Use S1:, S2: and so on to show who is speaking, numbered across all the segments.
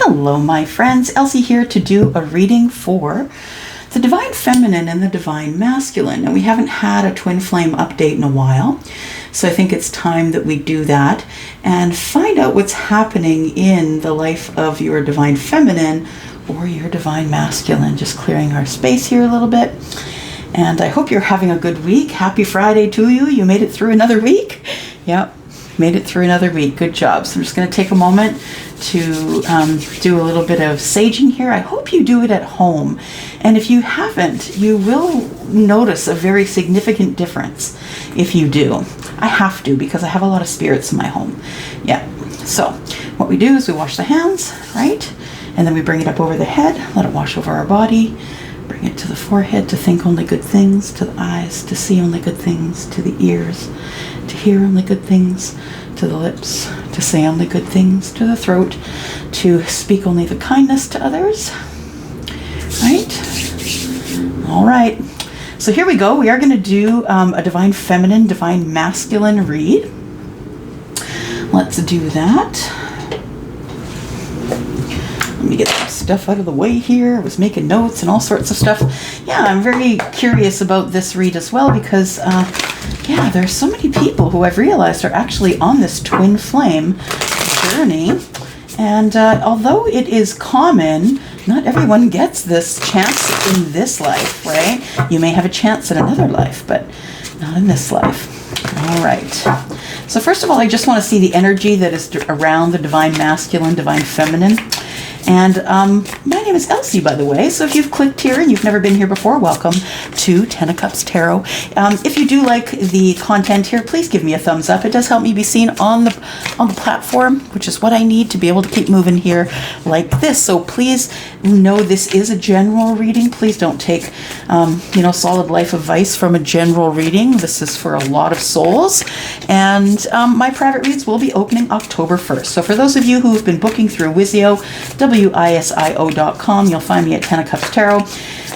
S1: Hello, my friends. Elsie here to do a reading for the Divine Feminine and the Divine Masculine. And we haven't had a twin flame update in a while, so I think it's time that we do that and find out what's happening in the life of your Divine Feminine or your Divine Masculine. Just clearing our space here a little bit. And I hope you're having a good week. Happy Friday to you. You made it through another week. Yep. Made it through another week. Good job. So I'm just going to take a moment to do a little bit of saging here. I hope you do it at home. And if you haven't, you will notice a very significant difference if you do. I have to because I have a lot of spirits in my home. Yeah. So what we do is we wash the hands, right? And then we bring it up over the head, let it wash over our body. Bring it to the forehead to think only good things, to the eyes to see only good things, to the ears to hear only good things, to the lips to say only good things, to the throat to speak only the kindness to others. Right? All right. So here we go. We are going to do a Divine Feminine, Divine Masculine read. Let's do that. Let me get some stuff out of the way here. I was making notes and all sorts of stuff. Yeah, I'm very curious about this read as well because, yeah, there's so many people who I've realized are actually on this twin flame journey. And although it is common, not everyone gets this chance in this life, right? You may have a chance in another life, but not in this life. All right. So first of all, I just want to see the energy that is around the Divine Masculine, Divine Feminine. And my name is Elsie, by the way, so if you've clicked here and you've never been here before, welcome to Ten of Cups Tarot. If you do like the content here, please give me a thumbs up. It does help me be seen on the platform, which is what I need to be able to keep moving here like this. So please know this is a general reading. Please don't take, solid life advice from a general reading. This is for a lot of souls. And my private reads will be opening October 1st. So for those of you who have been booking through WISIO, WISIO.com. You'll find me at Ten of Cups Tarot.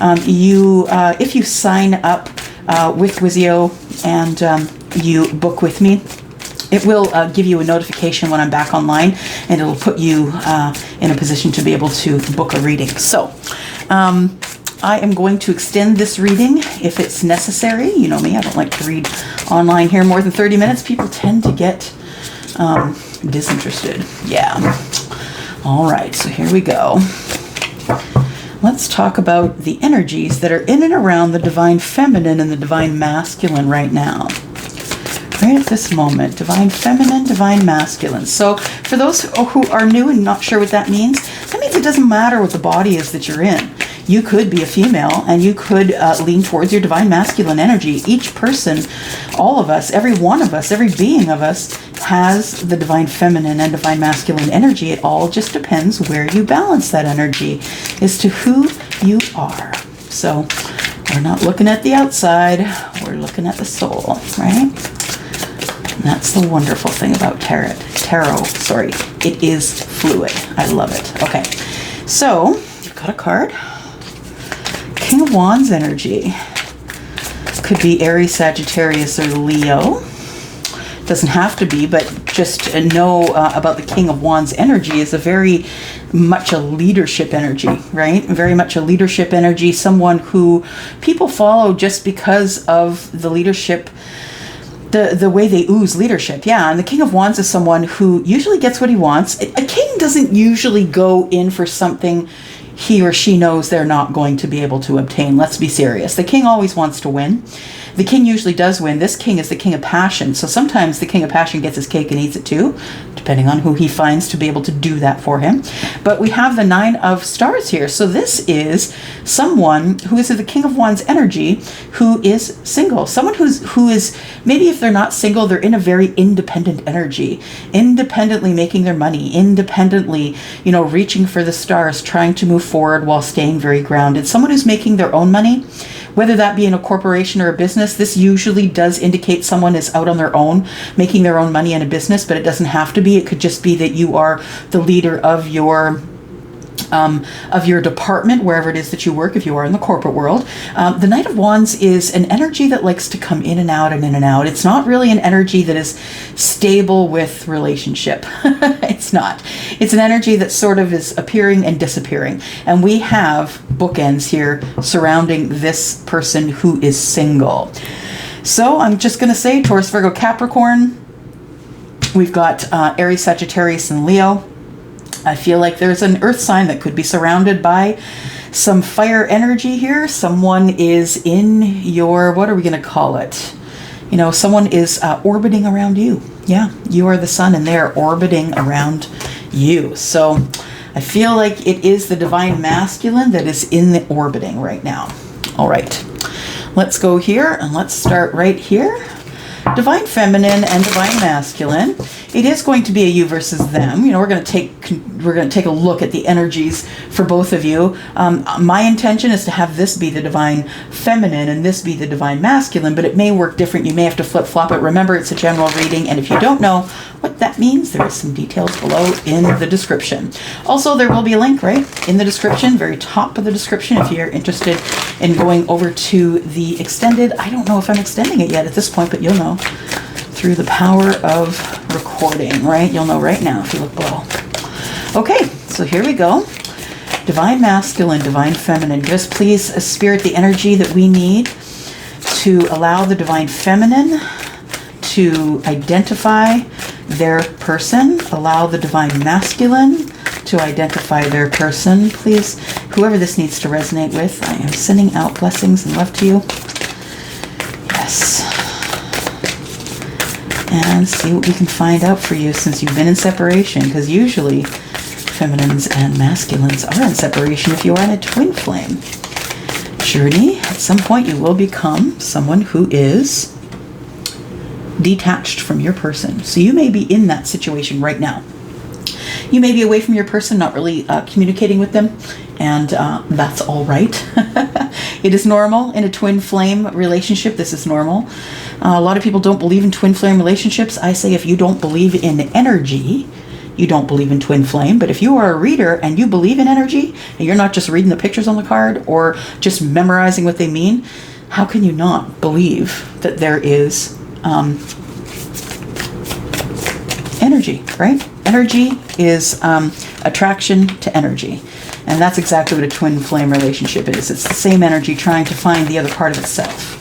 S1: If you sign up with WISIO and you book with me, it will give you a notification when I'm back online, and it'll put you in a position to be able to book a reading. So I am going to extend this reading if it's necessary. You know me, I don't like to read online here more than 30 minutes. People tend to get disinterested. Yeah. All right, so here we go. Let's talk about the energies that are in and around the Divine Feminine and the Divine Masculine right now. Right at this moment, Divine Feminine, Divine Masculine. So for those who are new and not sure what that means it doesn't matter what the body is that you're in. You could be a female and you could lean towards your Divine Masculine energy. Each person, all of us, every one of us, every being of us has the Divine Feminine and Divine Masculine energy. It all just depends where you balance that energy as to who you are. So we're not looking at the outside, we're looking at the soul, right? And that's the wonderful thing about tarot. It is fluid. I love it. Okay, so you've got a card. King of Wands energy. Could be Aries, Sagittarius, or Leo. Doesn't have to be, but just know about the King of Wands energy is a very much a leadership energy, right? Very much a leadership energy, someone who people follow just because of the leadership, the way they ooze leadership. Yeah, and the King of Wands is someone who usually gets what he wants. A king doesn't usually go in for something he or she knows they're not going to be able to obtain. Let's be serious. The king always wants to win. The king usually does win. This king is the king of passion. So sometimes the king of passion gets his cake and eats it too, depending on who he finds to be able to do that for him. But we have the Nine of Stars here. So this is someone who is the King of Wands energy who is single. Someone who is, maybe if they're not single, they're in a very independent energy, independently making their money, independently, reaching for the stars, trying to move forward while staying very grounded. Someone who's making their own money, whether that be in a corporation or a business. This usually does indicate someone is out on their own, making their own money in a business, but it doesn't have to be. It could just be that you are the leader of your of your department, wherever it is that you work, if you are in the corporate world. The Knight of Wands is an energy that likes to come in and out and in and out. It's not really an energy that is stable with relationship. It's not. It's an energy that sort of is appearing and disappearing. And we have bookends here surrounding this person who is single. So I'm just going to say Taurus, Virgo, Capricorn. We've got Aries, Sagittarius, and Leo. I feel like there's an earth sign that could be surrounded by some fire energy here. Someone is in your, what are we going to call it? You know, someone is orbiting around you. Yeah, you are the sun and they're orbiting around you. So I feel like it is the divine masculine that is in the orbiting right now. All right, let's go here and let's start right here. Divine feminine and divine masculine. It is going to be a you versus them. You know, we're going to take a look at the energies for both of you. My intention is to have this be the divine feminine and this be the divine masculine, but it may work different. You may have to flip-flop it. Remember, it's a general reading, and if you don't know what that means, there are some details below in the description. Also, there will be a link right in the description, very top of the description, if you're interested in going over to the extended. I don't know if I'm extending it yet at this point, but you'll know through the power of recording, right? You'll know right now if you look below. Okay, so here we go. Divine masculine, divine feminine. Just please, Spirit, the energy that we need to allow the divine feminine to identify their person. Allow the divine masculine to identify their person. Please, whoever this needs to resonate with, I am sending out blessings and love to you. Yes. And see what we can find out for you since you've been in separation, because usually feminines and masculines are in separation if you are in a twin flame journey. At some point you will become someone who is detached from your person. So you may be in that situation right now. You may be away from your person, not really communicating with them, and that's all right. It is normal in a twin flame relationship. This is normal. A lot of people don't believe in twin flame relationships. I say if you don't believe in energy, you don't believe in twin flame. But if you are a reader and you believe in energy, and you're not just reading the pictures on the card or just memorizing what they mean, how can you not believe that there is energy, right? Energy is attraction to energy. And that's exactly what a twin flame relationship is. It's the same energy trying to find the other part of itself.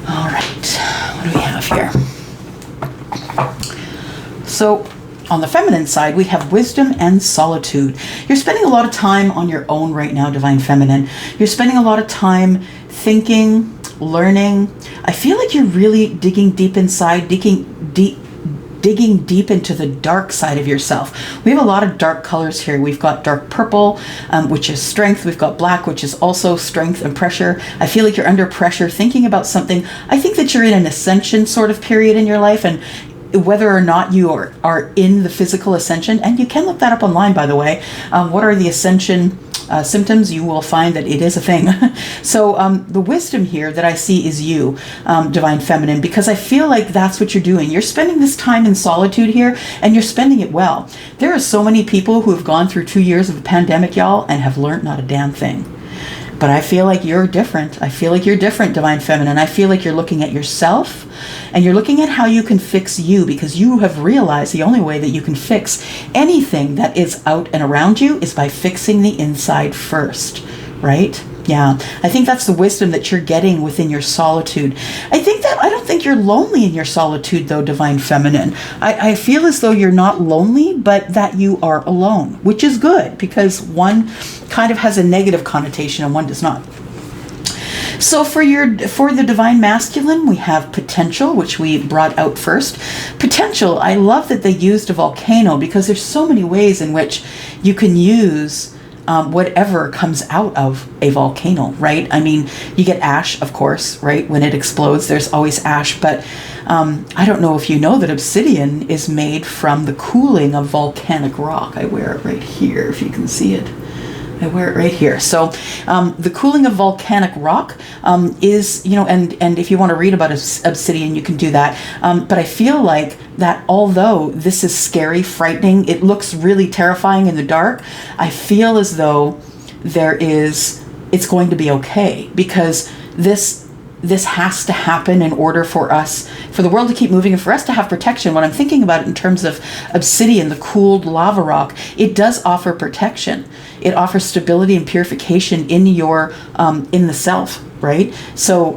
S1: All right, what do we have here? So on the feminine side, we have wisdom and solitude. You're spending a lot of time on your own right now, divine feminine. You're spending a lot of time thinking, learning. I feel like you're really digging deep inside, digging deep into the dark side of yourself. We have a lot of dark colors here. We've got dark purple, which is strength. We've got black, which is also strength and pressure. I feel like you're under pressure thinking about something. I think that you're in an ascension sort of period in your life, and whether or not you are in the physical ascension, and you can look that up online, by the way. What are the ascension symptoms? You will find that it is a thing. So the wisdom here that I see is you, divine feminine, because I feel like that's what you're doing. You're spending this time in solitude here, and you're spending it well. There are so many people who have gone through 2 years of a pandemic, y'all, and have learned not a damn thing. But I feel like you're different. I feel like you're different, divine feminine. I feel like you're looking at yourself and you're looking at how you can fix you, because you have realized the only way that you can fix anything that is out and around you is by fixing the inside first, right? Yeah, I think that's the wisdom that you're getting within your solitude. I don't think you're lonely in your solitude, though, divine feminine. I feel as though you're not lonely, but that you are alone, which is good, because one kind of has a negative connotation and one does not. So for the divine masculine, we have potential, which we brought out first. Potential, I love that they used a volcano, because there's so many ways in which you can use whatever comes out of a volcano, right? I mean, you get ash, of course, right? When it explodes, there's always ash, but I don't know if you know that obsidian is made from the cooling of volcanic rock. I wear it right here, if you can see it. I wear it right here. So the cooling of volcanic rock is, and if you want to read about obsidian, you can do that. But I feel like that although this is scary, frightening, it looks really terrifying in the dark, I feel as though it's going to be okay, because this has to happen in order for the world to keep moving and for us to have protection. When I'm thinking about it in terms of obsidian, the cooled lava rock, it does offer protection. It offers stability and purification in the self, right? So,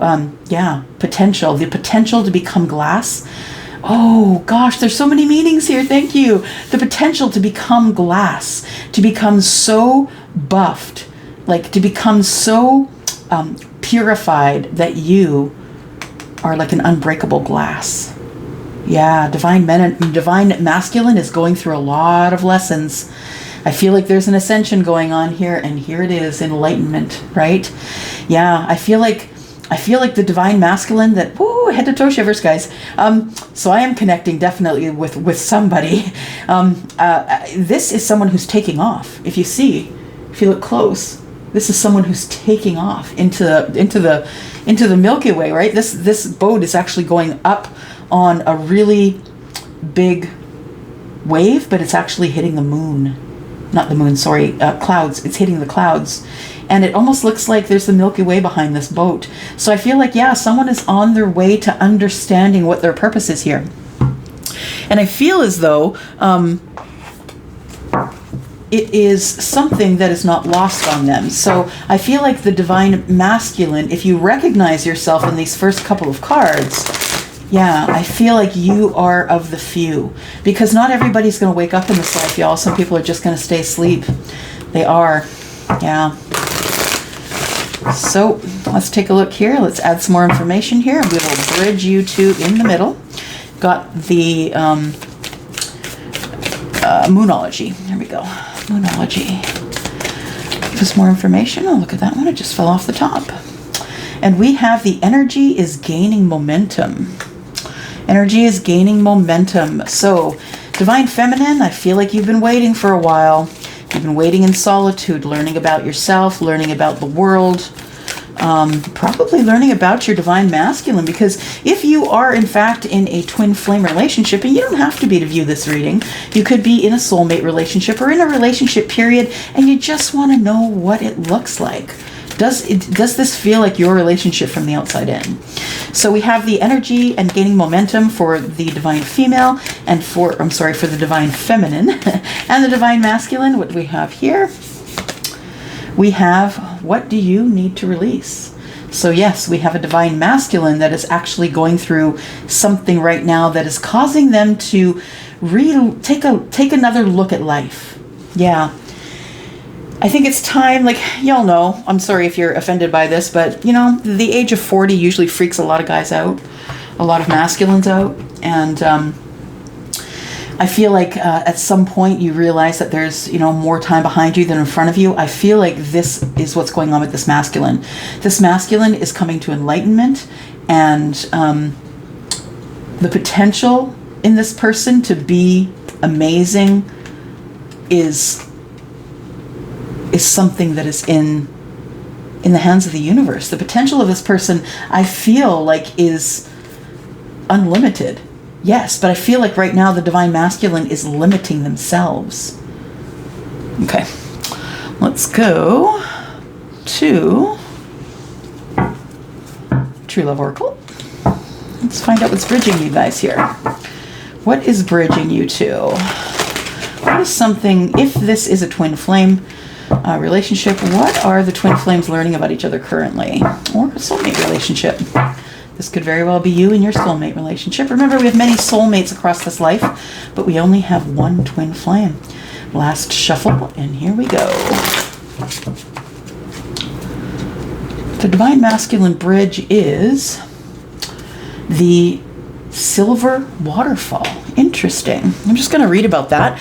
S1: potential, the potential to become glass. Oh gosh, there's so many meanings here. Thank you. The potential to become glass, to become so buffed, like to become so purified that you are like an unbreakable glass. Yeah, divine masculine is going through a lot of lessons. I feel like there's an ascension going on here, and here it is, enlightenment, right? Yeah, I feel like the divine masculine that, head to toe shivers, guys. So I am connecting definitely with somebody. This is someone who's taking off. If you look close, this is someone who's taking off into the Milky Way, right? This boat is actually going up on a really big wave, but it's actually hitting the moon. Not the moon, sorry, clouds. It's hitting the clouds. And it almost looks like there's the Milky Way behind this boat. So I feel like, someone is on their way to understanding what their purpose is here. And I feel as though it is something that is not lost on them. So I feel like the divine masculine, if you recognize yourself in these first couple of cards, I feel like you are of the few, because not everybody's going to wake up in this life, y'all. Some people are just going to stay asleep. They are. Yeah. So let's take a look here. Let's add some more information here. We will bridge you two in the middle. Got the moonology. There we go. Moonology. Give us more information. Oh, look at that one. It just fell off the top. And we have the energy is gaining momentum. Energy is gaining momentum. So, divine feminine, I feel like you've been waiting for a while. You've been waiting in solitude, learning about yourself, learning about the world, probably learning about your divine masculine, because if you are in fact in a twin flame relationship, and you don't have to be to view this reading, you could be in a soulmate relationship or in a relationship period, and you just want to know what it looks like. Does this feel like your relationship from the outside in? So we have the energy and gaining momentum for the divine female, and for the divine feminine and the divine masculine. What do we have here? We have, what do you need to release? So yes, we have a divine masculine that is actually going through something right now that is causing them to take another look at life. Yeah. I think it's time, like, y'all know, I'm sorry if you're offended by this, but, the age of 40 usually freaks a lot of guys out, a lot of masculines out, and I feel like at some point you realize that there's, more time behind you than in front of you. I feel like this is what's going on with this masculine. This masculine is coming to enlightenment, and the potential in this person to be amazing is something that is in the hands of the universe. The potential of this person, I feel like, is unlimited. Yes, but I feel like right now the divine masculine is limiting themselves. Okay, let's go to True Love Oracle. Let's find out what's bridging you guys here. What is bridging you to? What is something, if this is a twin flame relationship, what are the twin flames learning about each other currently? Or a soulmate relationship. This could very well be you and your soulmate relationship. Remember, we have many soulmates across this life, but we only have one twin flame. Last shuffle, and here we go. The divine masculine bridge is the silver waterfall. Interesting. I'm just going to read about that.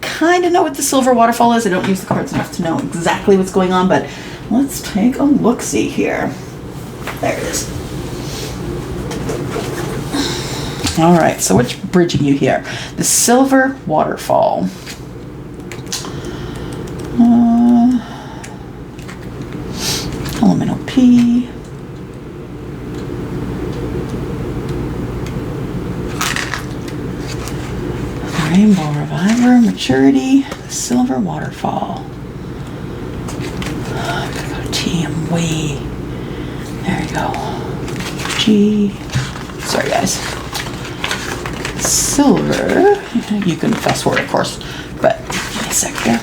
S1: Kind of know what the silver waterfall is. I don't use the cards enough to know exactly what's going on, but let's take a look-see here. There it is. All right, so what's bridging you here? The silver waterfall. maturity, silver waterfall. I'm gonna go to T, I'm way, there you go. G, sorry guys. Silver, you can fast forward of course, but give me a sec here.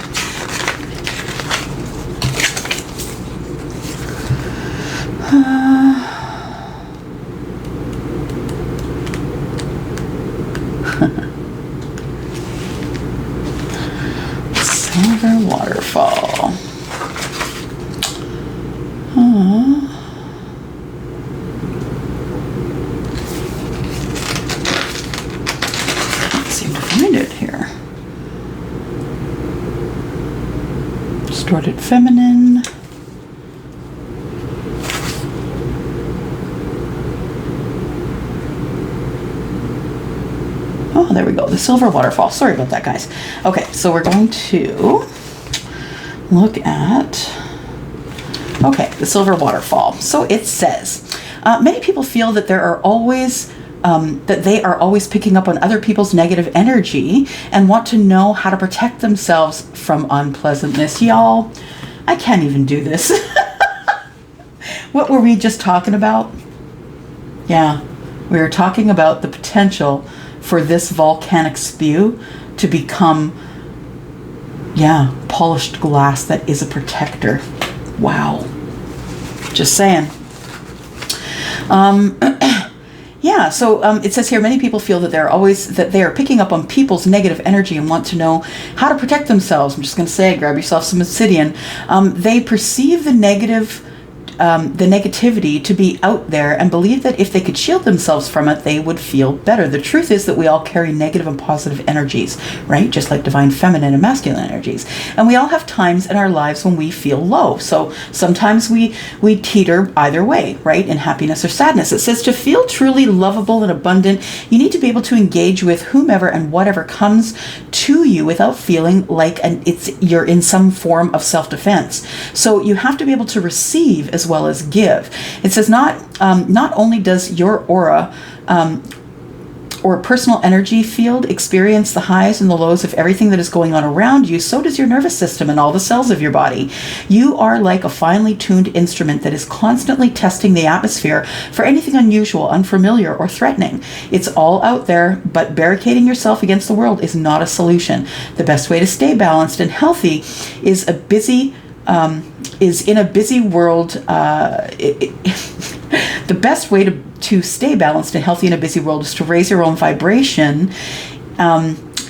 S1: Silver waterfall. Can't seem to find it here. Distorted feminine. Oh, there we go. The silver waterfall. Sorry about that, guys. Okay, so we're going to look at, okay, the silver waterfall. So it says, many people feel that there are always, that they are always picking up on other people's negative energy and want to know how to protect themselves from unpleasantness. Y'all, I can't even do this. What were we just talking about? Yeah, we were talking about the potential for this volcanic spew to become, yeah, polished glass that is a protector. Wow. Just saying. Yeah, so it says here, many people feel that they are picking up on people's negative energy and want to know how to protect themselves. I'm just going to say, grab yourself some obsidian. They perceive the negativity to be out there and believe that if they could shield themselves from it, they would feel better. The truth is that we all carry negative and positive energies, right? Just like divine feminine and masculine energies. And we all have times in our lives when we feel low. So sometimes we teeter either way, right? In happiness or sadness. It says to feel truly lovable and abundant, you need to be able to engage with whomever and whatever comes to you without feeling like you're in some form of self-defense. So you have to be able to receive as well as give. It says not only does your aura or personal energy field experience the highs and the lows of everything that is going on around you, so does your nervous system and all the cells of your body. You are like a finely tuned instrument that is constantly testing the atmosphere for anything unusual, unfamiliar, or threatening. It's all out there, but barricading yourself against the world is not a solution. The best way to stay balanced and healthy is in a busy world. The best way to stay balanced and healthy in a busy world is to raise your own vibration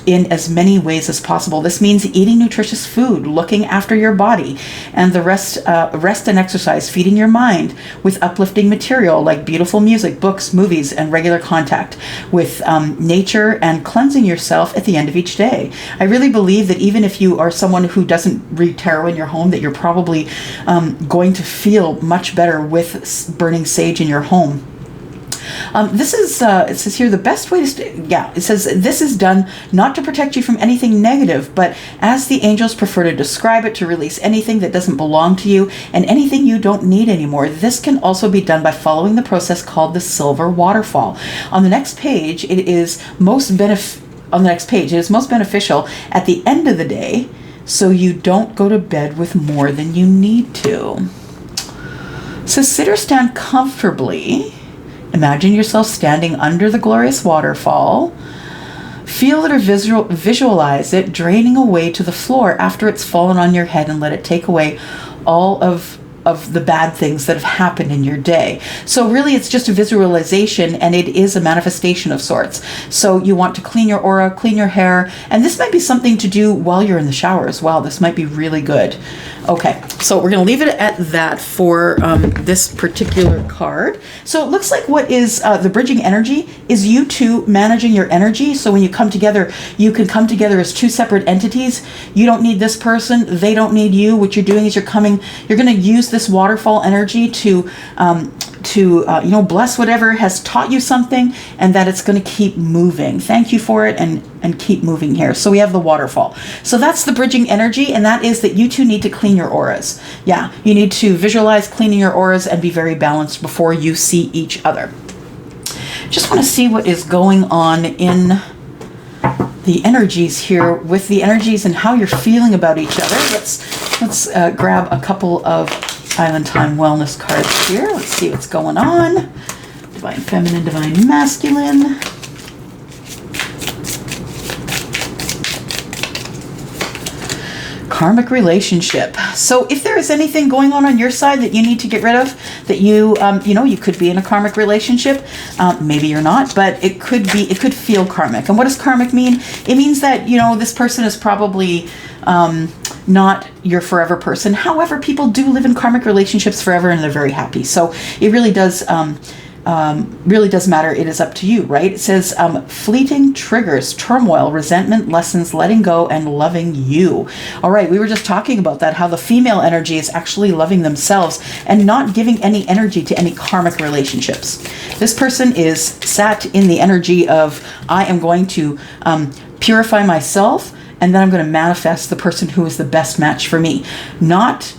S1: in as many ways as possible. This means eating nutritious food, looking after your body, and the rest and exercise, feeding your mind with uplifting material like beautiful music, books, movies, and regular contact with nature, and cleansing yourself at the end of each day. I really believe that even if you are someone who doesn't read tarot in your home, that you're probably going to feel much better with burning sage in your home. This is, it says here, the best way to stay, it says this is done not to protect you from anything negative, but as the angels prefer to describe it, to release anything that doesn't belong to you and anything you don't need anymore. This can also be done by following the process called the silver waterfall. On the next page, it is most beneficial at the end of the day, so you don't go to bed with more than you need to. So sit or stand comfortably. Imagine yourself standing under the glorious waterfall. Feel it or visualize it draining away to the floor after it's fallen on your head, and let it take away all of the bad things that have happened in your day. So really it's just a visualization, and it is a manifestation of sorts. So you want to clean your aura, clean your hair, and this might be something to do while you're in the shower as well. This might be really good. Okay, so we're going to leave it at that for this particular card. So it looks like what is the bridging energy is you two managing your energy. So when you come together, you can come together as two separate entities. You don't need this person, they don't need you. What you're doing is you're going to use this waterfall energy to bless whatever has taught you something, and that it's going to keep moving. Thank you for it, and keep moving here. So we have the waterfall. So that's the bridging energy, and that is that you two need to clean your auras. Yeah, you need to visualize cleaning your auras and be very balanced before you see each other. Just want to see what is going on in the energies here with the energies and how you're feeling about each other. Let's grab a couple of Island Time Wellness cards here. Let's see what's going on. Divine Feminine, Divine Masculine. Karmic relationship. So if there is anything going on your side that you need to get rid of, that you you could be in a karmic relationship, maybe you're not, but it could feel karmic. And what does karmic mean? It means that, this person is probably not your forever person. However, people do live in karmic relationships forever and they're very happy. So it really does matter. It is up to you, right? It says fleeting triggers, turmoil, resentment, lessons, letting go, and loving you. All right, we were just talking about that, how the female energy is actually loving themselves and not giving any energy to any karmic relationships. This person is sat in the energy of, I am going to purify myself, and then I'm going to manifest the person who is the best match for me. Not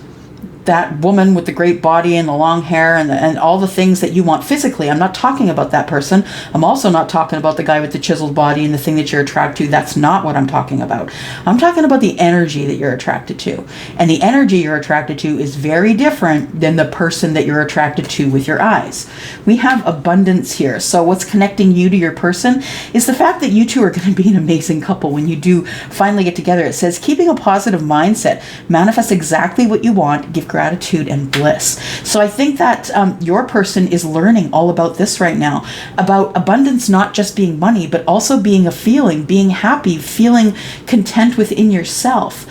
S1: that woman with the great body and the long hair and all the things that you want physically. I'm not talking about that person. I'm also not talking about the guy with the chiseled body and the thing that you're attracted to. That's not what I'm talking about. I'm talking about the energy that you're attracted to. And the energy you're attracted to is very different than the person that you're attracted to with your eyes. We have abundance here. So what's connecting you to your person is the fact that you two are going to be an amazing couple when you do finally get together. It says keeping a positive mindset, manifest exactly what you want, give gratitude and bliss. So I think that your person is learning all about this right now, about abundance not just being money, but also being a feeling, being happy, feeling content within yourself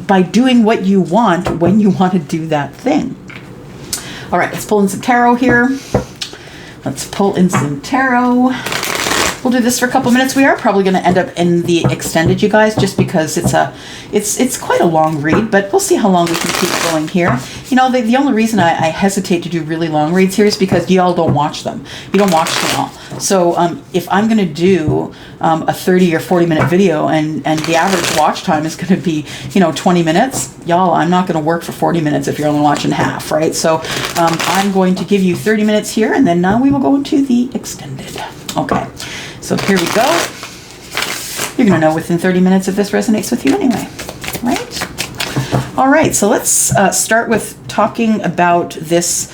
S1: by doing what you want when you want to do that thing. All right, let's pull in some tarot here. Let's pull in some tarot. We'll do this for a couple minutes. We are probably going to end up in the extended, you guys, just because it's quite a long read, but we'll see how long we can keep going here. The only reason I hesitate to do really long reads here is because y'all don't watch them. You don't watch them all. So if I'm going to do a 30 or 40 minute video and the average watch time is going to be 20 minutes, y'all, I'm not going to work for 40 minutes if you're only watching half, right? So I'm going to give you 30 minutes here, and then now we will go into the extended. Okay, so here we go. You're going to know within 30 minutes if this resonates with you anyway, right? All right, so let's start with talking about this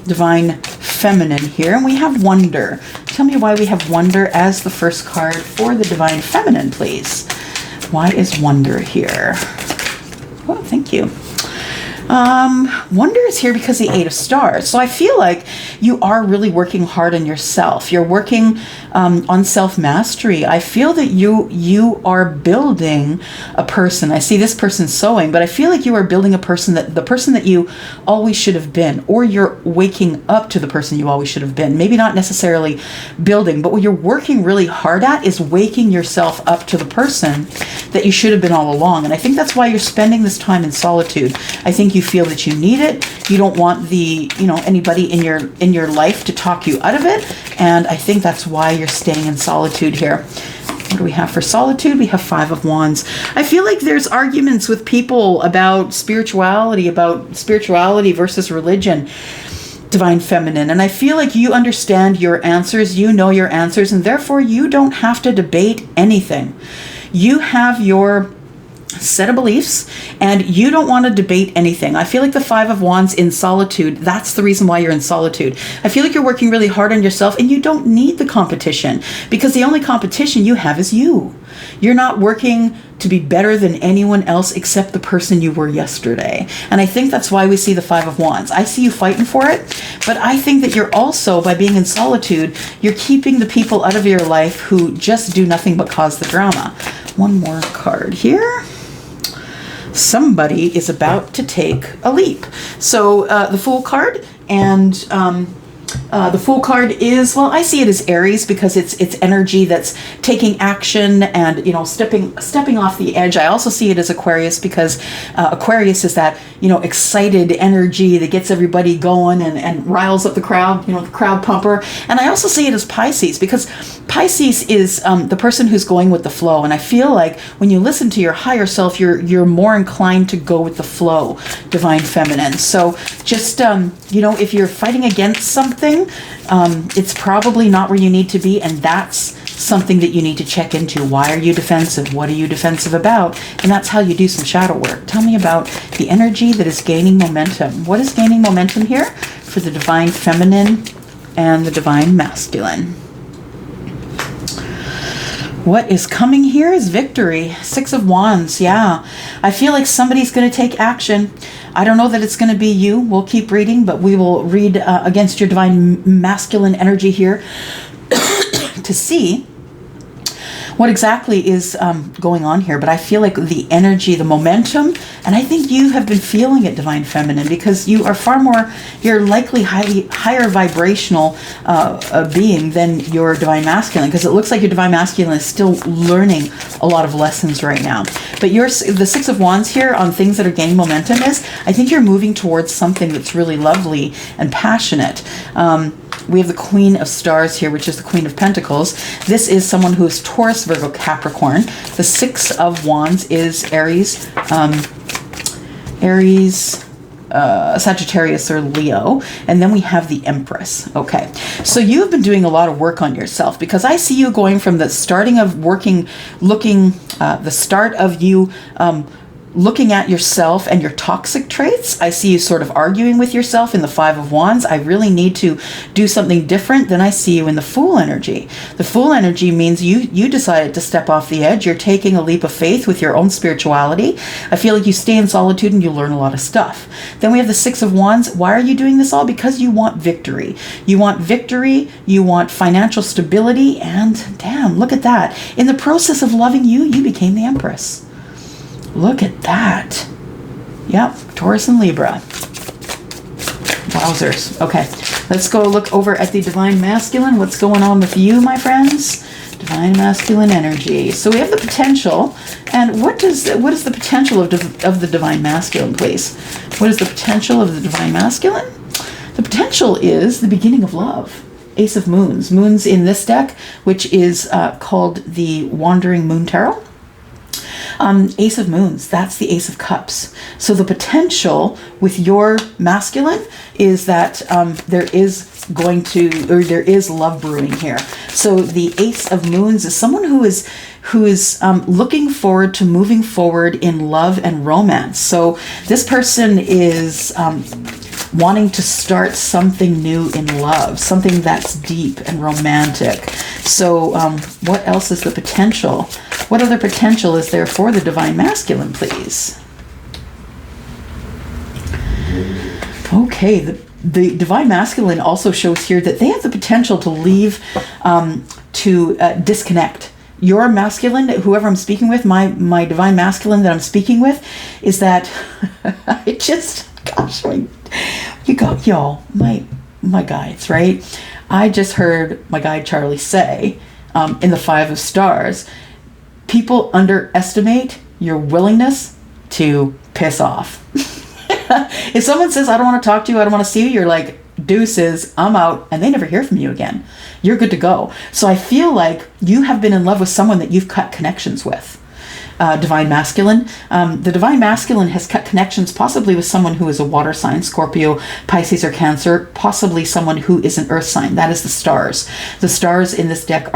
S1: divine feminine here. And we have wonder. Tell me why we have wonder as the first card for the divine feminine, please. Why is wonder here? Oh, thank you. Wonder is here because the 8 of stars. So I feel like you are really working hard on yourself. You're working on self-mastery. I feel that you are building a person. I see this person sewing, but I feel like you are building a person, the person that you always should have been, or you're waking up to the person you always should have been. Maybe not necessarily building, but what you're working really hard at is waking yourself up to the person that you should have been all along. And I think that's why you're spending this time in solitude. I think you feel that you need it. You don't want anybody in your life to talk you out of it. And I think that's why you're staying in solitude here. What do we have for solitude? We have 5 of Wands. I feel like there's arguments with people about spirituality versus religion, divine feminine. And I feel like you understand your answers, you know your answers, and therefore you don't have to debate anything. You have your set of beliefs and you don't want to debate anything. I feel like the 5 of Wands in solitude, that's the reason why you're in solitude. I feel like you're working really hard on yourself and you don't need the competition, because the only competition you have is you. You're not working to be better than anyone else except the person you were yesterday. And I think that's why we see the 5 of Wands. I see you fighting for it, but I think that you're also, by being in solitude, you're keeping the people out of your life who just do nothing but cause the drama. One more card here. Somebody is about to take a leap. So the Fool card, and the Fool card is, well, I see it as Aries because it's energy that's taking action and stepping off the edge. I also see it as Aquarius because Aquarius is that excited energy that gets everybody going and riles up the crowd, the crowd pumper. And I also see it as Pisces because Pisces is the person who's going with the flow. And I feel like when you listen to your higher self, you're more inclined to go with the flow, divine feminine. So just if you're fighting against something, it's probably not where you need to be, and that's something that you need to check into. Why are you defensive? What are you defensive about? And that's how you do some shadow work. Tell me about the energy that is gaining momentum. What is gaining momentum here for the divine feminine and the divine masculine? What is coming here is victory. 6 of Wands, yeah. I feel like somebody's going to take action. I don't know that it's going to be you. We'll keep reading, but we will read against your divine masculine energy here to see what exactly is going on here. But I feel like the energy, the momentum, and I think you have been feeling it, divine feminine, because you are far more, you're likely higher vibrational being than your divine masculine, because it looks like your divine masculine is still learning a lot of lessons right now. But the 6 of Wands here on things that are gaining momentum is, I think you're moving towards something that's really lovely and passionate. We have the Queen of Stars here, which is the Queen of Pentacles. This is someone who is Taurus, Virgo, Capricorn. The 6 of Wands is Aries, Sagittarius, or Leo. And then we have the Empress. Okay, so you've been doing a lot of work on yourself, because I see you going from the starting of the start of you looking at yourself and your toxic traits. I see you sort of arguing with yourself in the 5 of Wands. I really need to do something different. Then I see you in the Fool energy. The Fool energy means you decided to step off the edge. You're taking a leap of faith with your own spirituality. I feel like you stay in solitude and you learn a lot of stuff. Then we have the 6 of Wands. Why are you doing this all? Because you want victory. You want victory. You want financial stability. And damn, look at that. In the process of loving you, you became the Empress. Look at that. Yep, Taurus and Libra. Wowzers. Okay, let's go look over at the divine masculine. What's going on with you, my friends? Divine masculine energy. So we have the potential. And what is the potential of the divine masculine, please? What is the potential of the divine masculine? The potential is the beginning of love. Ace of Moons. Moons in this deck, which is called the Wandering Moon Tarot. Ace of Moons, that's the Ace of Cups. So the potential with your masculine is that there is love brewing here. So the Ace of Moons is someone who is looking forward to moving forward in love and romance. So this person is wanting to start something new in love, something that's deep and romantic. So what else is the potential? What other potential is there for the divine masculine, please? Okay, the divine masculine also shows here that they have the potential to leave, to disconnect. Your masculine, whoever I'm speaking with, my divine masculine that I'm speaking with, is that I just, gosh, you got y'all, my guides, right? I just heard my guide Charlie say in the 5 of Stars, people underestimate your willingness to piss off. If someone says, I don't want to talk to you, I don't want to see you, you're like, deuces, I'm out, and they never hear from you again. You're good to go. So I feel like you have been in love with someone that you've cut connections with. Divine masculine. The divine masculine has cut connections possibly with someone who is a water sign, Scorpio, Pisces, or Cancer, possibly someone who is an earth sign. That is the stars. The stars in this deck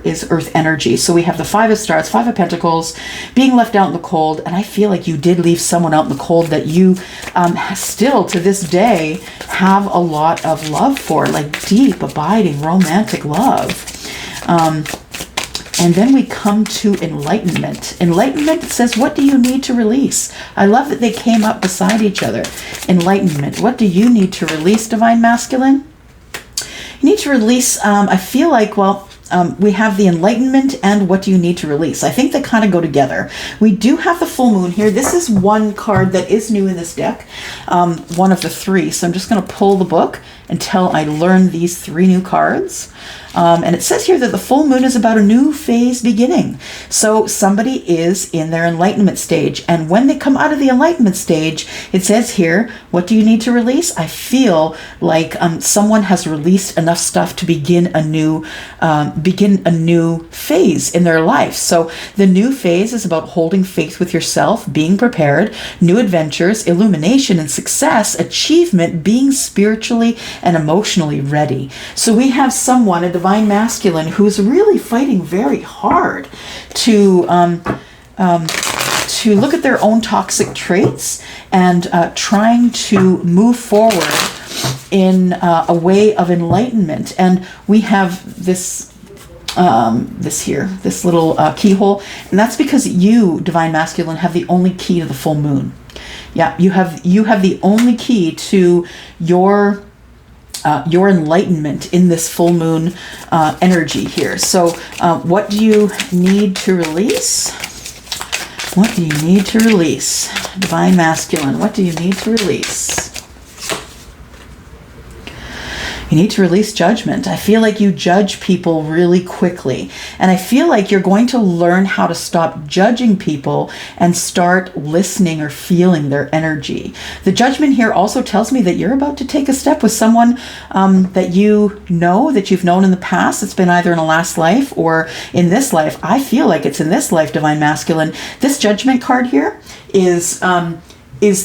S1: is earth energy. So we have the 5 of Stars, 5 of Pentacles, being left out in the cold. And I feel like you did leave someone out in the cold that you still to this day have a lot of love for, like deep, abiding, romantic love. And then we come to enlightenment. Enlightenment says, what do you need to release? I love that they came up beside each other. Enlightenment. What do you need to release, divine masculine? You need to release, I feel like, we have the enlightenment and what do you need to release. I think they kind of go together. We do have the full moon here. This is one card that is new in this deck, one of the 3. So I'm just going to pull the book until I learn these 3 new cards. And it says here that the full moon is about a new phase beginning. So somebody is in their enlightenment stage. And when they come out of the enlightenment stage, it says here, what do you need to release? I feel like someone has released enough stuff to begin a new begin a new phase in their life. So the new phase is about holding faith with yourself, being prepared, new adventures, illumination and success, achievement, being spiritually and emotionally ready. So we have someone, a divine masculine, who's really fighting very hard to look at their own toxic traits and trying to move forward in a way of enlightenment. And we have this this little keyhole, and that's because you, divine masculine, have the only key to the full moon. Yeah, you have the only key to your enlightenment in this full moon energy here. So what do you need to release? What do you need to release? Divine masculine, what do you need to release? You need to release judgment. I feel like you judge people really quickly. And I feel like you're going to learn how to stop judging people and start listening or feeling their energy. The judgment here also tells me that you're about to take a step with someone that you've known in the past. It's been either in a last life or in this life. I feel like it's in this life, divine masculine. This judgment card here is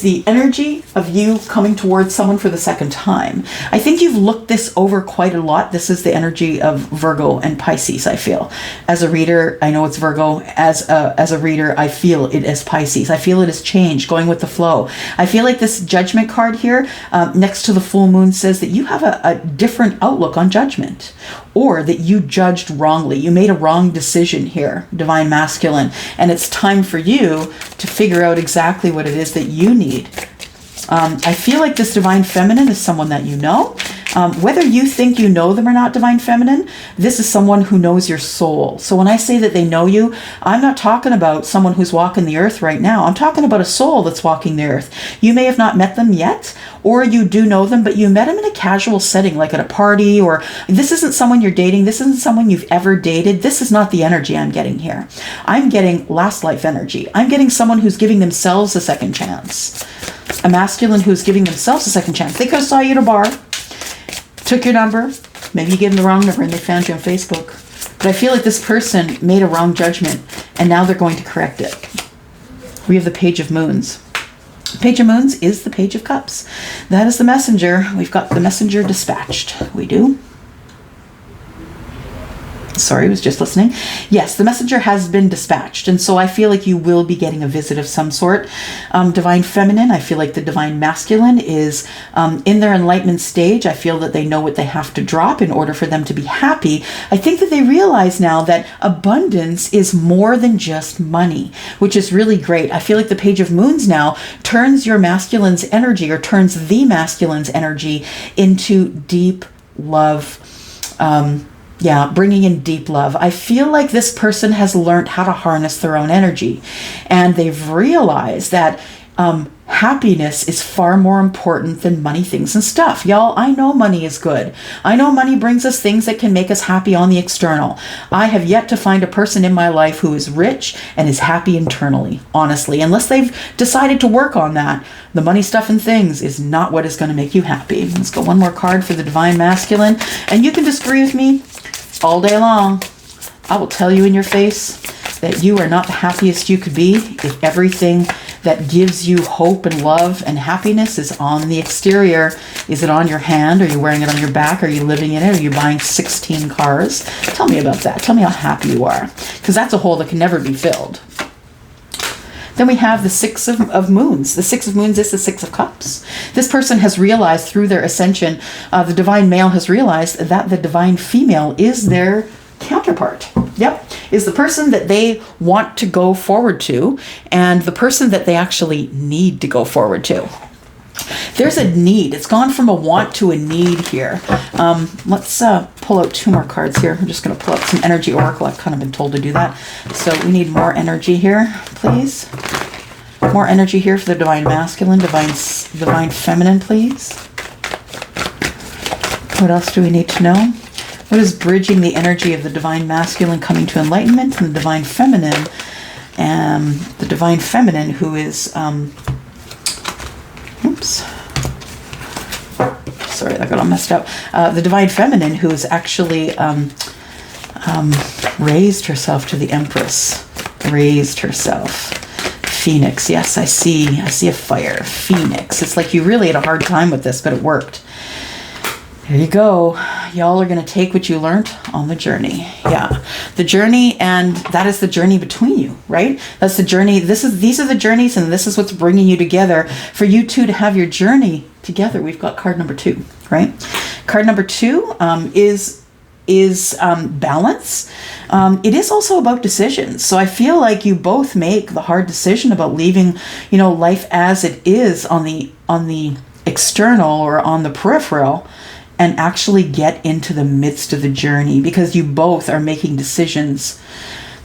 S1: the energy of you coming towards someone for the second time. I think you've looked this over quite a lot. This is the energy of Virgo and Pisces, I feel. As a reader, I know it's Virgo. As a reader, I feel it as Pisces. I feel it as change, going with the flow. I feel like this judgment card here, next to the full moon, says that you have a different outlook on judgment, or that you judged wrongly. You made a wrong decision here, divine masculine, and it's time for you to figure out exactly what it is that you need. I feel like this divine feminine is someone that you know. Whether you think you know them or not, divine feminine, this is someone who knows your soul. So when I say that they know you, I'm not talking about someone who's walking the earth right now. I'm talking about a soul that's walking the earth. You may have not met them yet, or you do know them, but you met them in a casual setting, like at a party, or this isn't someone you're dating. This isn't someone you've ever dated. This is not the energy I'm getting here. I'm getting last life energy. I'm getting someone who's giving themselves a second chance. A masculine who's giving themselves a second chance. They could have saw you at a bar, took your number, maybe you gave them the wrong number and they found you on Facebook. But I feel like this person made a wrong judgment and now they're going to correct it. We have the Page of Moons. Page of Moons is the Page of Cups. That is the messenger. We've got the messenger dispatched. We do. Sorry, I was just listening. Yes, the messenger has been dispatched. And so I feel like you will be getting a visit of some sort. Divine feminine, I feel like the divine masculine is in their enlightenment stage. I feel that they know what they have to drop in order for them to be happy. I think that they realize now that abundance is more than just money, which is really great. I feel like the Page of Moons now turns your masculine's energy, or turns the masculine's energy into deep love. Bringing in deep love. I feel like this person has learned how to harness their own energy, and they've realized that happiness is far more important than money, things, and stuff. Y'all, I know money is good. I know money brings us things that can make us happy on the external. I have yet to find a person in my life who is rich and is happy internally, honestly. Unless they've decided to work on that, the money, stuff, and things is not what is going to make you happy. Let's go one more card for the divine masculine. And you can disagree with me all day long. I will tell you in your face that you are not the happiest you could be if everything that gives you hope and love and happiness is on the exterior. Is it on your hand? Are you wearing it on your back? Are you living in it? Are you buying 16 cars? Tell me about that. Tell me how happy you are, because that's a hole that can never be filled. Then we have the Six of Moons. The Six of Moons is the Six of Cups. This person has realized through their ascension, the divine male has realized that the divine female is their counterpart. Yep. Is the person that they want to go forward to, and the person that they actually need to go forward to. There's a need. It's gone from a want to a need here. Let's pull out two more cards here. I'm just going to pull out some energy oracle. I've kind of been told to do that. So we need more energy here, please. More energy here for the divine masculine, divine feminine, please. What else do we need to know? What is bridging the energy of the divine masculine coming to enlightenment, and the divine feminine? The divine feminine who is sorry, that got all messed up. The divine feminine who is actually raised herself to the Empress, raised herself. Phoenix, yes, I see a fire. Phoenix, it's like you really had a hard time with this, but it worked. There you go. Y'all are going to take what you learned on the journey. Yeah, the journey, and that is the journey between you, right? That's the journey. These are the journeys, and this is what's bringing you together for you two to have your journey together. We've got card number 2, right? Card number 2 is balance. It is also about decisions. So I feel like you both make the hard decision about leaving, life as it is on the external or on the peripheral, and actually get into the midst of the journey, because you both are making decisions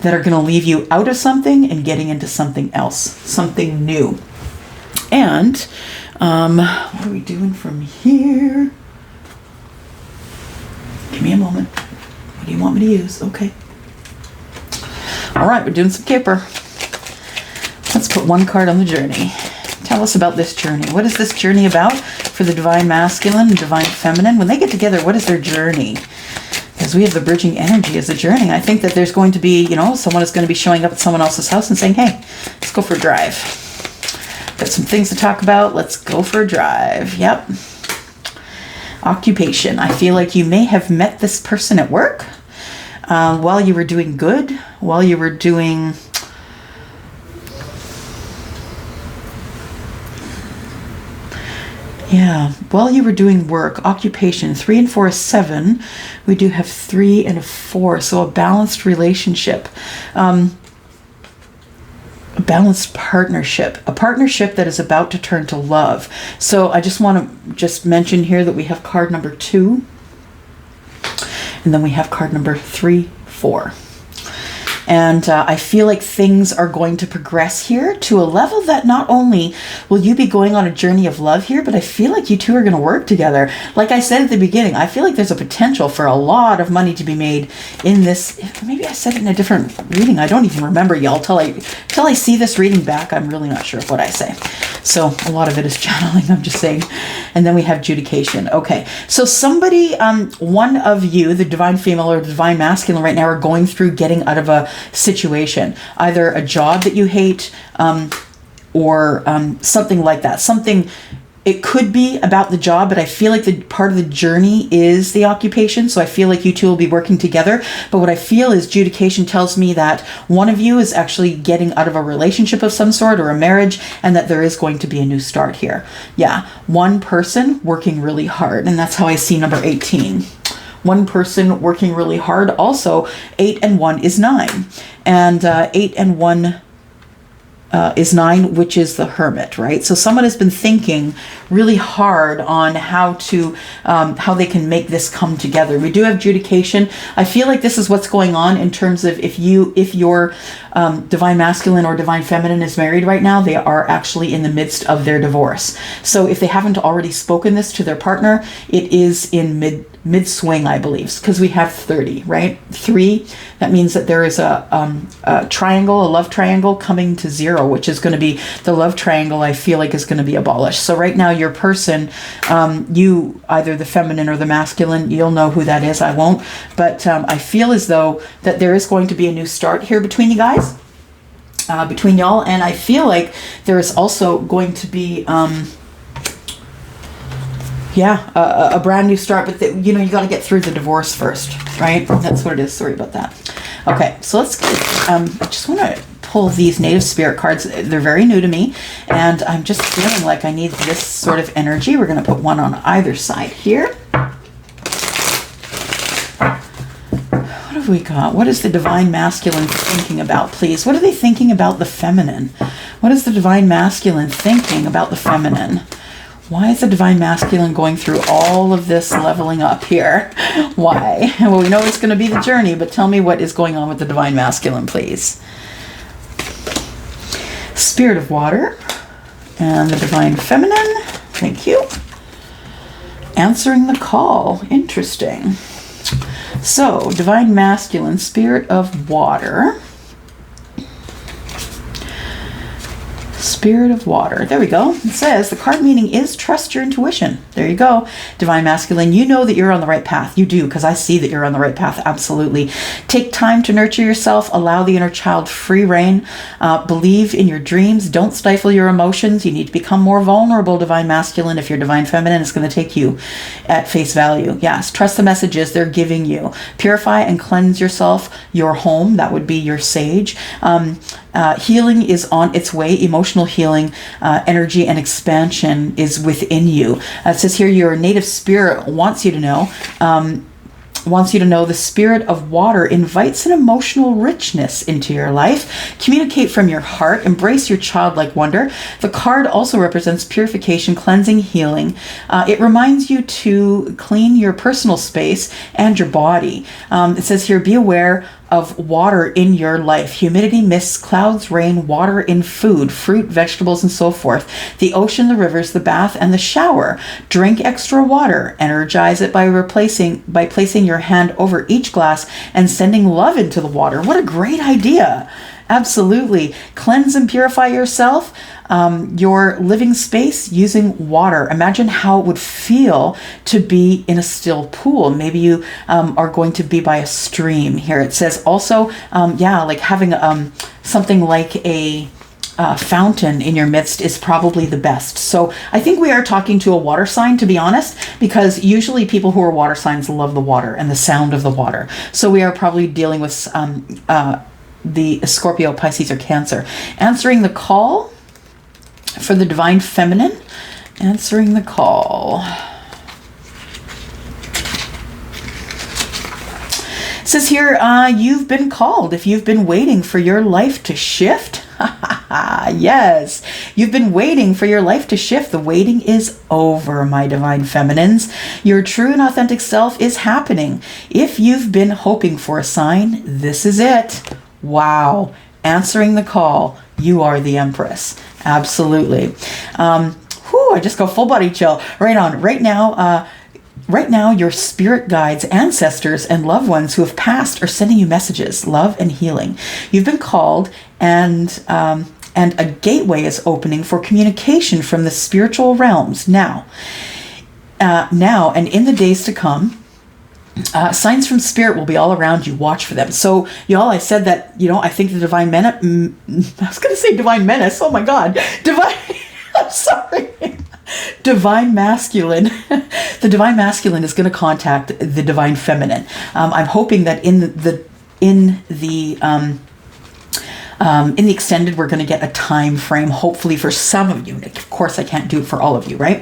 S1: that are going to leave you out of something and getting into something else, something new. And what are we doing from here? Give me a moment. What do you want me to use? Okay. All right, we're doing some Kipper. Let's put one card on the journey. Tell us about this journey. What is this journey about for the Divine Masculine and Divine Feminine? When they get together, what is their journey? Because we have the bridging energy as a journey. I think that there's going to be, someone is going to be showing up at someone else's house and saying, hey, let's go for a drive. Got some things to talk about. Let's go for a drive. Yep. Occupation. I feel like you may have met this person at work while you were doing good, while you were doing... Yeah, while you were doing work. Occupation. 3 and 4 is 7. We do have 3 and a 4, so a balanced relationship. A balanced partnership. A partnership that is about to turn to love. So I just want to mention here that we have card number 2. And then we have card number 3, 4. And I feel like things are going to progress here to a level that not only will you be going on a journey of love here, but I feel like you two are going to work together. Like I said at the beginning, I feel like there's a potential for a lot of money to be made in this. Maybe I said it in a different reading. I don't even remember, y'all. Till I see this reading back, I'm really not sure of what I say. So a lot of it is channeling, I'm just saying. And then we have judication. Okay, so somebody, one of you, the Divine Female or the Divine Masculine right now, are going through getting out of a situation, either a job that you hate or something like that. It could be about the job, but I feel like the part of the journey is the occupation. So I feel like you two will be working together. But what I feel is judication tells me that one of you is actually getting out of a relationship of some sort or a marriage, and that there is going to be a new start here. Yeah, one person working really hard, and that's how I see number 18. One person working really hard. Also, 8 and 1 is 9. And 8 and 1 is 9, which is the Hermit, right? So someone has been thinking really hard on how they can make this come together. We do have judication. I feel like this is what's going on in terms of if your Divine Masculine or Divine Feminine is married right now, they are actually in the midst of their divorce. So if they haven't already spoken this to their partner, it is in mid-swing, I believe, because we have 30, right? 3, that means that there is a triangle, a love triangle coming to 0, which is going to be the love triangle. I feel like is going to be abolished. So right now your person, you, either the feminine or the masculine, you'll know who that is, I won't, but I feel as though that there is going to be a new start here between you guys, between y'all, and I feel like there is also going to be a brand new start, but you got to get through the divorce first, right? That's what it is. Sorry about that. Okay, so let's get, I just want to pull these native spirit cards. They're very new to me, and I'm just feeling like I need this sort of energy. We're going to put one on either side here. What have we got? What is the Divine Masculine thinking about, please? What are they thinking about the feminine? What is the Divine Masculine thinking about the feminine? Why is the Divine Masculine going through all of this leveling up here? Why? Well, we know it's going to be the journey, but tell me what is going on with the Divine Masculine, please. Spirit of Water and the Divine Feminine. Thank you. Answering the call. Interesting. So, Divine Masculine, Spirit of Water. Spirit of water. There we go. It says the card meaning is trust your intuition. There you go. Divine masculine, you know that you're on the right path. You do, because I see that you're on the right path. Absolutely. Take time to nurture yourself. Allow the inner child free reign. Believe in your dreams. Don't stifle your emotions. You need to become more vulnerable, divine masculine. If you're divine feminine, it's going to take you at face value. Yes. Trust the messages they're giving you. Purify and cleanse yourself. Your home, that would be your sage. Healing is on its way. Emotional healing, energy, and expansion is within you. It says here your native spirit wants you to know the spirit of water invites an emotional richness into your life. Communicate from your heart. Embrace your childlike wonder. The card also represents purification, cleansing, healing. It reminds you to clean your personal space and your body. It says here, be aware of water in your life. Humidity, mists, clouds, rain, water in food, fruit, vegetables, and so forth. The ocean, the rivers, the bath, and the shower. Drink extra water. Energize it by placing your hand over each glass and sending love into the water. What a great idea. Absolutely. Cleanse and purify yourself, your living space using water. Imagine how it would feel to be in a still pool. Maybe you are going to be by a stream here. It says also, like having something like a fountain in your midst is probably the best. So I think we are talking to a water sign, to be honest, because usually people who are water signs love the water and the sound of the water. So we are probably dealing with the Scorpio, Pisces, or Cancer. Answering the call for the divine feminine. Answering the call. It says here, you've been called. If you've been waiting for your life to shift, yes, you've been waiting for your life to shift. The waiting is over, my divine feminines. Your true and authentic self is happening. If you've been hoping for a sign, this is it. Wow. Answering the call. You are the Empress. Absolutely. I just go full body chill. Right on. Right now, your spirit guides, ancestors, and loved ones who have passed are sending you messages, love and healing. You've been called, and a gateway is opening for communication from the spiritual realms now and in the days to come. Signs from spirit will be all around you. Watch for them. So, y'all, I said that, I think the divine menace, I was going to say divine menace. Oh my God. I'm sorry. Divine masculine. The divine masculine is going to contact the divine feminine. I'm hoping that in the extended, we're going to get a time frame, hopefully for some of you. Of course, I can't do it for all of you, right?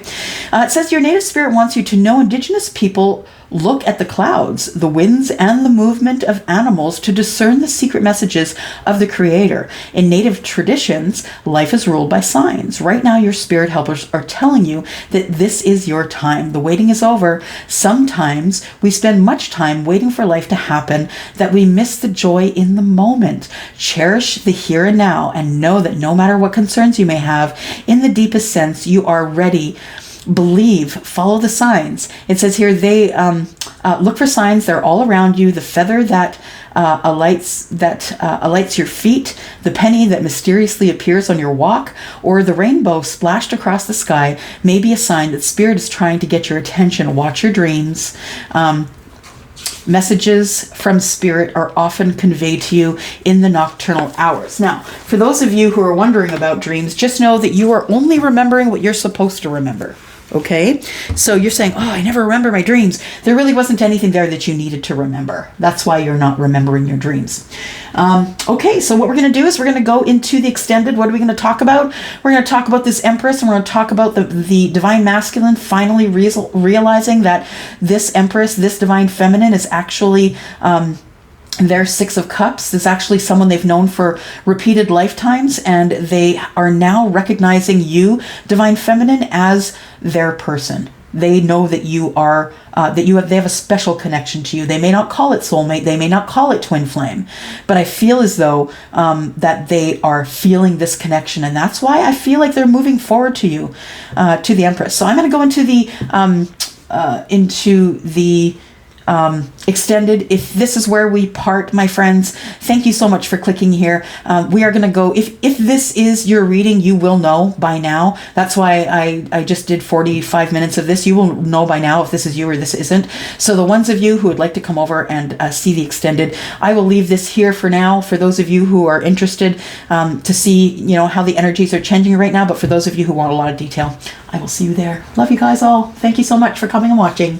S1: It says your native spirit wants you to know Indigenous people look at the clouds, the winds, and the movement of animals to discern the secret messages of the Creator. In Native traditions, life is ruled by signs. Right now, your spirit helpers are telling you that this is your time. The waiting is over. Sometimes we spend much time waiting for life to happen that we miss the joy in the moment. Cherish the here and now and know that no matter what concerns you may have, in the deepest sense, you are ready. Believe, follow the signs. It says here they look for signs. They're all around you. The feather that alights your feet, the penny that mysteriously appears on your walk, or the rainbow splashed across the sky may be a sign that spirit is trying to get your attention. Watch your dreams. Messages from spirit are often conveyed to you in the nocturnal hours. Now, for those of you who are wondering about dreams, just know that you are only remembering what you're supposed to remember. Okay? So you're saying, I never remember my dreams. There really wasn't anything there that you needed to remember. That's why you're not remembering your dreams. Okay, so what we're going to do is we're going to go into the extended. What are we going to talk about? We're going to talk about this Empress, and we're going to talk about the divine masculine finally realizing that this Empress, this divine feminine, is actually their Six of Cups. Is actually someone they've known for repeated lifetimes, and they are now recognizing you, divine feminine, as their person. They know that you are they have a special connection to you. They may not call it soulmate, they may not call it twin flame, but I feel as though that they are feeling this connection, and that's why I feel like they're moving forward to you, to the Empress. So I'm going to go into the extended. If this is where we part, my friends, thank you so much for clicking here. We are going to go, if this is your reading, you will know by now. That's why I just did 45 minutes of this. You will know by now if this is you or this isn't. So the ones of you who would like to come over and see the extended, I will leave this here for now for those of you who are interested to see, you know, how the energies are changing right now. But for those of you who want a lot of detail, I will see you there. Love you guys all. Thank you so much for coming and watching.